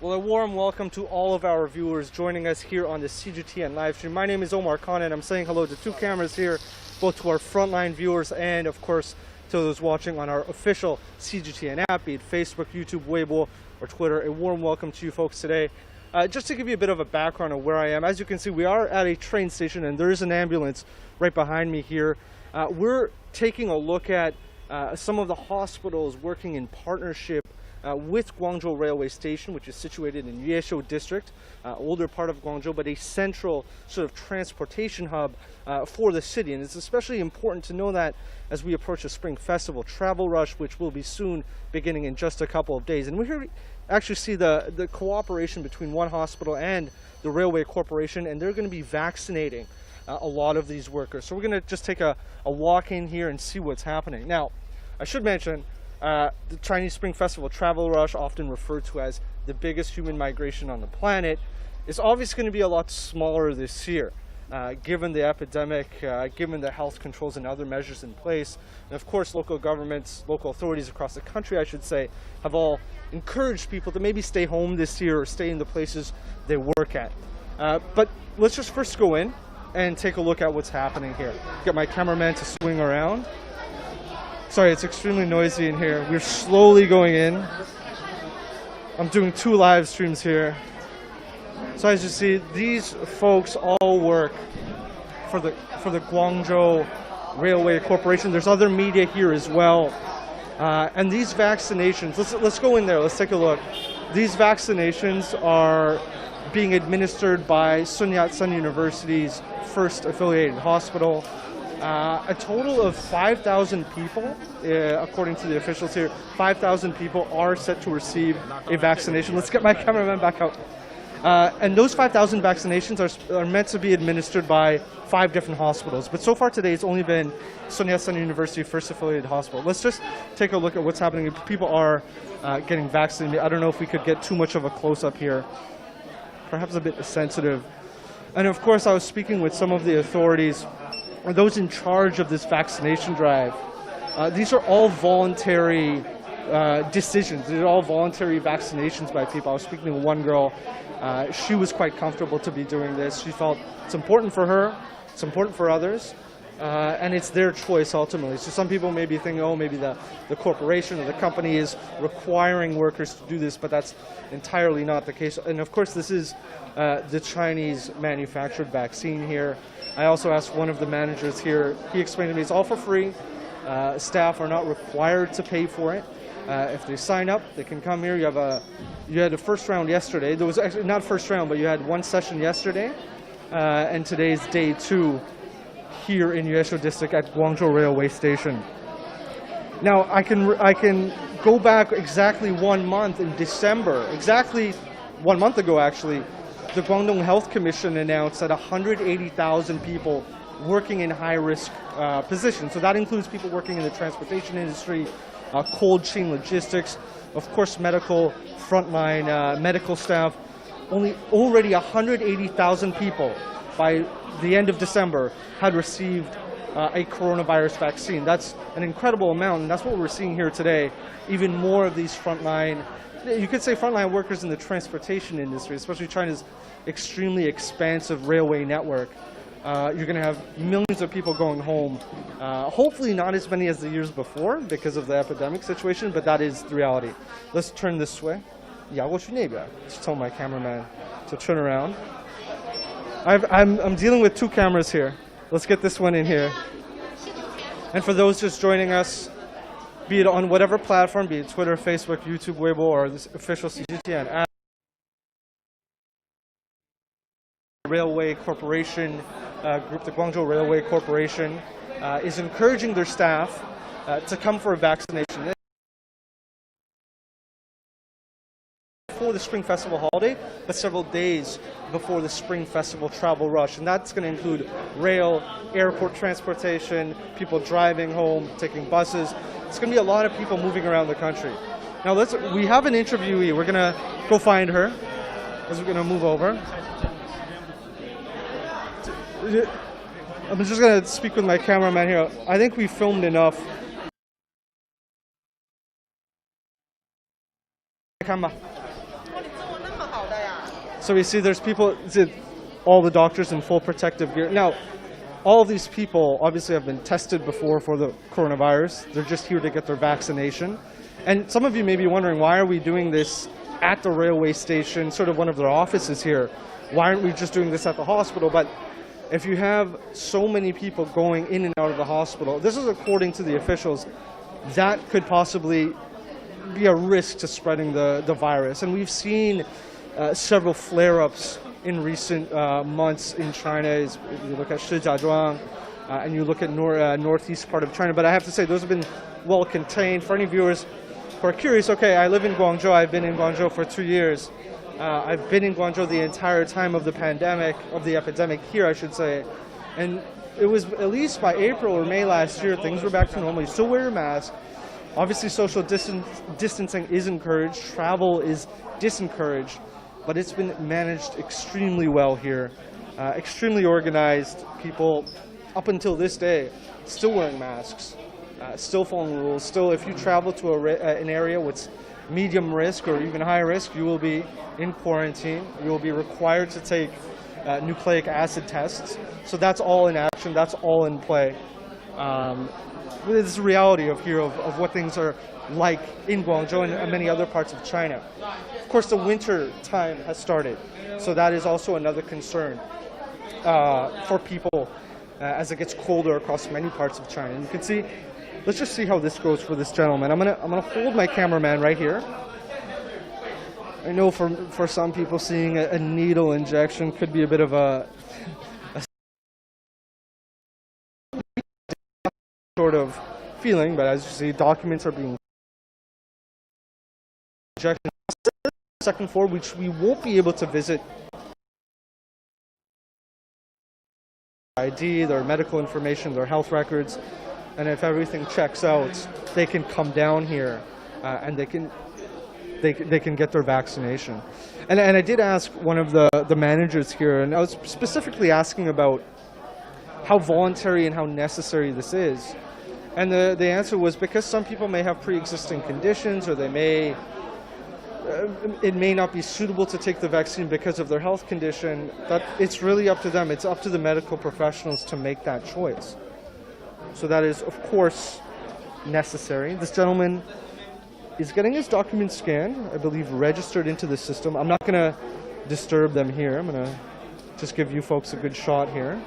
Well, a warm welcome to all of our viewers joining us here on the CGTN live stream. My name is Omar and I'm saying hello to two cameras here, both to our frontline viewers and, of course, to those watching on our official CGTN app, be it Facebook, YouTube, Weibo, or Twitter. A warm welcome to you folks today. Just to give you a bit of a background of where I am, as you can see, we are at a train station and there is an ambulance right behind me here. We're taking a look at some of the hospitals working in partnership with Guangzhou Railway Station, which is situated in Yueshou District, older part of Guangzhou, but a central sort of transportation hub for the city. And it's especially important to know that as we approach the Spring Festival travel rush, which will be soon beginning in just a couple of days. And we here actually see the cooperation between one hospital and the Railway Corporation, and they're going to be vaccinating a lot of these workers. So we're going to just take a walk in here and see what's happening. Now, I should mention, the Chinese Spring Festival travel rush, often referred to as the biggest human migration on the planet, is obviously going to be a lot smaller this year, given the epidemic, given the health controls and other measures in place. And of course, local governments, local authorities across the country, I should say, have all encouraged people to maybe stay home this year or stay in the places they work at. But let's just first go in and take a look at what's happening here. Get my cameraman to swing around. Sorry, it's extremely noisy in here. We're slowly going in. I'm doing 2 live streams here. So as you see, these folks all work for the Guangzhou Railway Corporation. There's other media here as well. And these vaccinations, let's go in there, let's take a look. These vaccinations are being administered by Sun Yat-sen University's first affiliated hospital. A total of 5,000 people, according to the officials here, 5,000 people are set to receive a vaccination. Let's get my cameraman back out. And those 5,000 vaccinations are meant to be administered by 5 different hospitals. But so far today, it's only been Sun Yat-sen University first affiliated hospital. Let's just take a look at what's happening. People are getting vaccinated. I don't know if we could get too much of a close-up here. Perhaps a bit sensitive. And of course, I was speaking with some of the authorities, or those in charge of this vaccination drive. These are all voluntary decisions. These are all voluntary vaccinations by people. I was speaking to one girl. She was quite comfortable to be doing this. She felt it's important for her, it's important for others, and it's their choice ultimately. So some people may be thinking, oh, maybe the corporation or the company is requiring workers to do this, but that's entirely not the case. And of course, this is the Chinese manufactured vaccine here. I also asked one of the managers here. He explained to me it's all for free. Staff are not required to pay for it. If they sign up, they can come here. You had a first round yesterday. There was actually not first round, but you had one session yesterday, and today's day 2 here in Yueshou District at Guangzhou Railway Station. Now I can go back exactly 1 month in December. Exactly 1 month ago, actually, the Guangdong Health Commission announced that 180,000 people working in high-risk positions. So that includes people working in the transportation industry, cold chain logistics, of course medical, frontline medical staff. Already 180,000 people by the end of December had received a coronavirus vaccine. That's an incredible amount, and that's what we're seeing here today. Even more of these frontline, you could say frontline workers in the transportation industry, especially China's extremely expansive railway network. You're going to have millions of people going home. Hopefully not as many as the years before because of the epidemic situation, but that is the reality. Let's turn this way. Just tell my cameraman to turn around. I'm dealing with 2 cameras here. Let's get this one in here. And for those just joining us, be it on whatever platform, be it Twitter, Facebook, YouTube, Weibo, or this official CGTN app, Railway Corporation group, the Guangzhou Railway Corporation, is encouraging their staff to come for a vaccination before the Spring Festival holiday, but several days before the Spring Festival travel rush. And that's going to include rail, airport transportation, people driving home, taking buses. It's going to be a lot of people moving around the country. Now we have an interviewee. We're going to go find her as we're going to move over. I'm just going to speak with my cameraman here. I think we filmed enough. So we see there's people, all the doctors in full protective gear. Now, all of these people obviously have been tested before for the coronavirus. They're just here to get their vaccination. And some of you may be wondering, why are we doing this at the railway station, sort of one of their offices here? Why aren't we just doing this at the hospital? But if you have so many people going in and out of the hospital, this is according to the officials, that could possibly be a risk to spreading the virus. And we've seen several flare-ups in recent months in China. If you look at Shijiazhuang and you look at northeast part of China. But I have to say, those have been well contained. For any viewers who are curious, okay, I live in Guangzhou. I've been in Guangzhou for 2 years. I've been in Guangzhou the entire time of the pandemic, of the epidemic here, I should say. And it was at least by April or May last year, things were back to normal. You still wear your mask. Obviously, social distancing is encouraged. Travel is disencouraged. But it's been managed extremely well here. Extremely organized. People, up until this day, still wearing masks. Still following rules. Still, if you travel to an area with medium risk or even high risk, you will be in quarantine. You will be required to take nucleic acid tests. So that's all in action. That's all in play. This is the reality of here of what things are like in Guangzhou and many other parts of China. Of course, the winter time has started, so that is also another concern for people as it gets colder across many parts of China. And you can see, let's just see how this goes for this gentleman. I'm gonna hold my cameraman right here. I know for some people, seeing a needle injection could be a bit of a sort of feeling, but as you see, documents are being injected. Second floor, which we won't be able to visit. ID, their medical information, their health records, and if everything checks out, they can come down here and they can get their vaccination. And I did ask one of the managers here, and I was specifically asking about how voluntary and how necessary this is. And the answer was because some people may have pre-existing conditions, or it may not be suitable to take the vaccine because of their health condition, that it's really up to them. It's up to the medical professionals to make that choice. So that is, of course, necessary. This gentleman is getting his documents scanned, I believe registered into the system. I'm not going to disturb them here. I'm going to just give you folks a good shot here.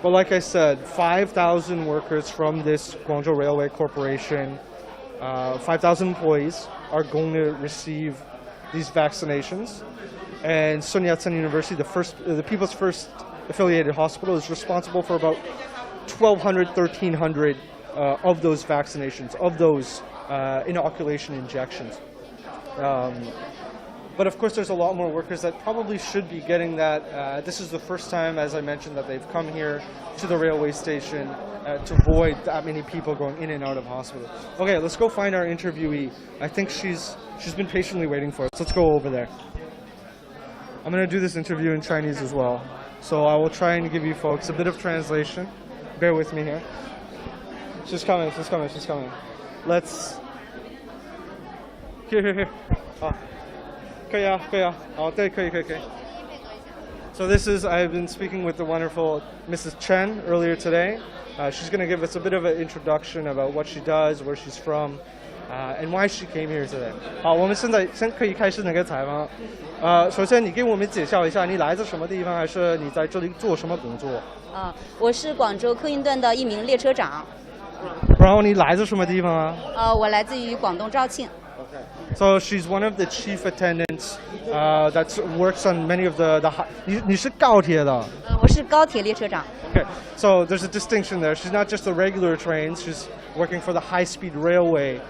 But like I said, 5,000 workers from this Guangzhou Railway Corporation, 5,000 employees are going to receive these vaccinations. And Sun Yat-sen University, the people's first affiliated hospital, is responsible for about 1,200, 1,300 of those vaccinations, of those inoculation injections. But of course, there's a lot more workers that probably should be getting that. This is the first time, as I mentioned, that they've come here to the railway station to avoid that many people going in and out of hospital. Okay, let's go find our interviewee. I think she's been patiently waiting for us. Let's go over there. I'm going to do this interview in Chinese as well, so I will try and give you folks a bit of translation. Bear with me here. She's coming. Let's. Here. Oh. 可以啊，可以啊，好，对，可以。So I've been speaking with the wonderful Mrs. Chen earlier today. She's going to give us a bit of an introduction about what she does, where she's from, and why she came here today. 好，我们现在先可以开始那个采访。首先你给我们介绍一下你来自什么地方，还是你在这里做什么工作？我是广州客运段的一名列车长。然后你来自什么地方啊？我来自于广东肇庆。So she's one of the chief attendants that works on many of the 你是高铁的？我是高铁列车长。Okay, so there's a distinction there. She's not just the regular trains. She's working for the high-speed railway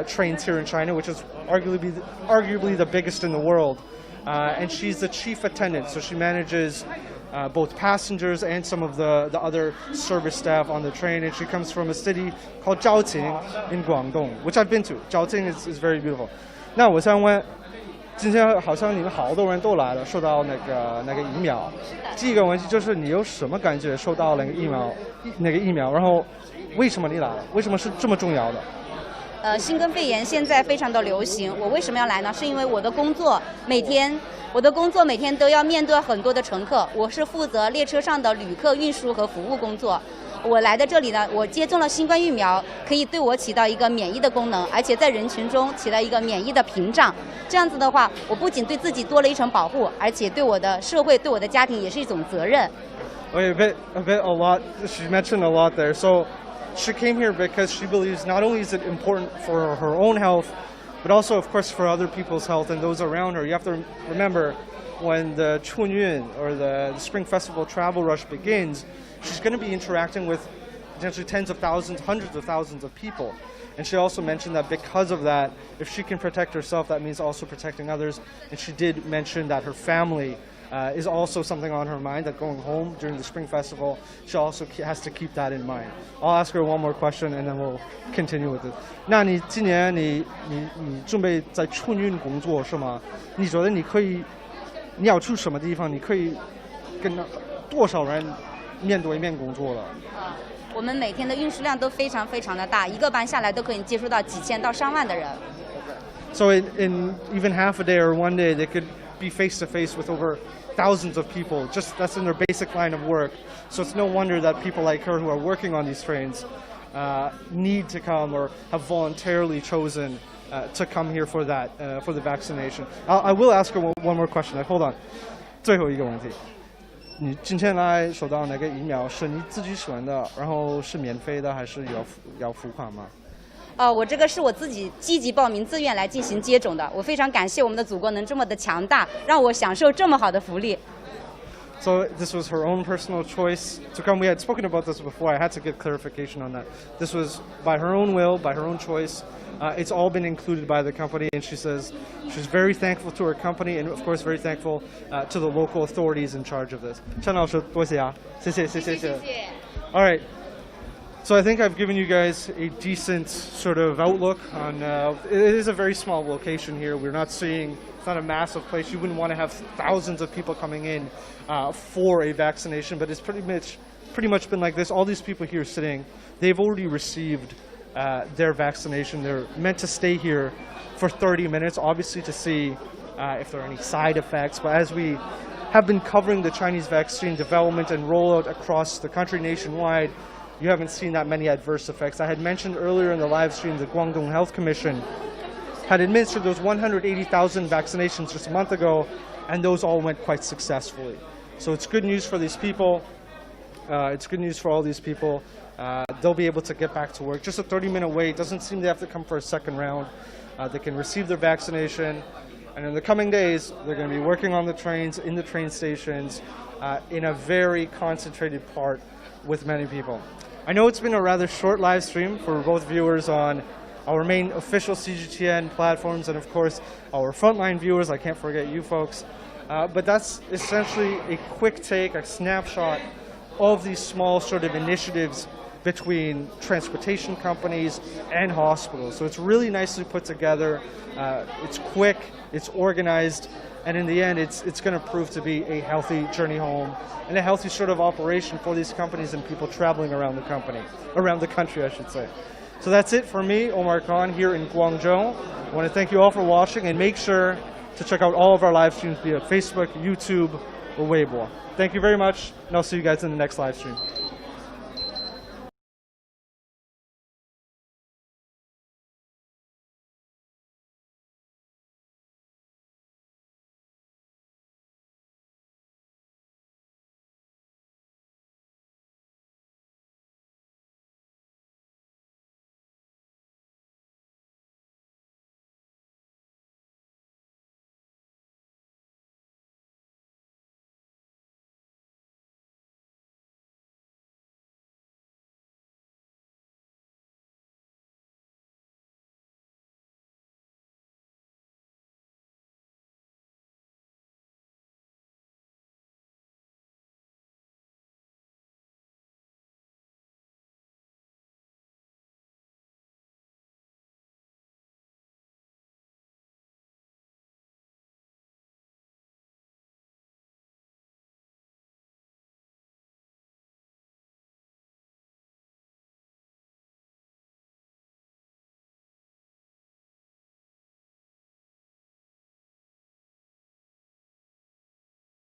trains here in China, which is arguably the biggest in the world. And she's the chief attendant, so she manages both passengers and some of the other service staff on the train. And she comes from a city called Zhaoqing in Guangdong, which I've been to. Zhaoqing is very beautiful. 那我想问，今天好像你们好多人都来了，受到那个疫苗。第一个问题就是你有什么感觉受到那个疫苗，然后为什么你来了？为什么是这么重要的？新冠肺炎现在非常的流行，我为什么要来呢？是因为我的工作每天都要面对很多的乘客，我是负责列车上的旅客运输和服务工作。我来的这里呢，我接种了新冠疫苗，可以对我起到一个免疫的功能，而且在人群中起到一个免疫的屏障。这样子的话，我不仅对自己多了一层保护，而且对我的社会、对我的家庭也是一种责任。Okay, a lot. She mentioned a lot there. So she came here because she believes not only is it important for her own health, but also, of course, for other people's health and those around her. You have to remember, when the Chunyun or the Spring Festival travel rush begins, she's going to be interacting with potentially tens of thousands, hundreds of thousands of people. And she also mentioned that because of that, if she can protect herself, that means also protecting others. And she did mention that her family is also something on her mind, that going home during the Spring Festival, she also has to keep that in mind. I'll ask her one more question and then we'll continue with it. 那你今年你准备在春运工作是吗？你觉得你要去什么地方？你可以跟多少人面对面工作了？我们每天的运输量都非常非常的大，一个班下来都可以接触到几千到上万的人。So in even half a day or one day, they could be face to face with over thousands of people. Just that's in their basic line of work. So it's no wonder that people like her who are working on these trains need to come or have voluntarily chosen to come here for that for the vaccination. I will ask her one more question. Hold on. 最后一个问题。你今天来收到那个疫苗是你自己选的，然后是免费的还是要付款吗？我这个是我自己积极报名自愿来进行接种的，我非常感谢我们的祖国能这么的强大，让我享受这么好的福利。So this was her own personal choice to come. We had spoken about this before. I had to get clarification on that. This was by her own will, by her own choice. It's all been included by the company, and she says she's very thankful to her company and, of course, very thankful to the local authorities in charge of this. 陈老师，多谢啊，谢谢。All right. So I think I've given you guys a decent sort of outlook on. It is a very small location here. We're not seeing. It's not a massive place. You wouldn't want to have thousands of people coming in for a vaccination, but it's pretty much been like this. All these people here sitting, they've already received their vaccination. They're meant to stay here for 30 minutes, obviously to see if there are any side effects. But as we have been covering the Chinese vaccine development and rollout across the country nationwide, you haven't seen that many adverse effects. I had mentioned earlier in the live stream the Guangdong Health Commission had administered those 180,000 vaccinations just a month ago, and those all went quite successfully. So it's good news for these people. It's good news for all these people. They'll be able to get back to work. Just a 30-minute wait. Doesn't seem they have to come for a second round. They can receive their vaccination. And in the coming days, they're going to be working on the trains, in the train stations, in a very concentrated part with many people. I know it's been a rather short live stream for both viewers on our main official CGTN platforms and, of course, our frontline viewers. I can't forget you folks. But that's essentially a quick take, a snapshot of these small sort of initiatives between transportation companies and hospitals. So it's really nicely put together. It's quick, it's organized, and in the end, it's going to prove to be a healthy journey home and a healthy sort of operation for these companies and people traveling around the country, I should say. So that's it for me, Omar Khan, here in Guangzhou. I want to thank you all for watching, and make sure to check out all of our live streams via Facebook, YouTube, or Weibo. Thank you very much, and I'll see you guys in the next live stream.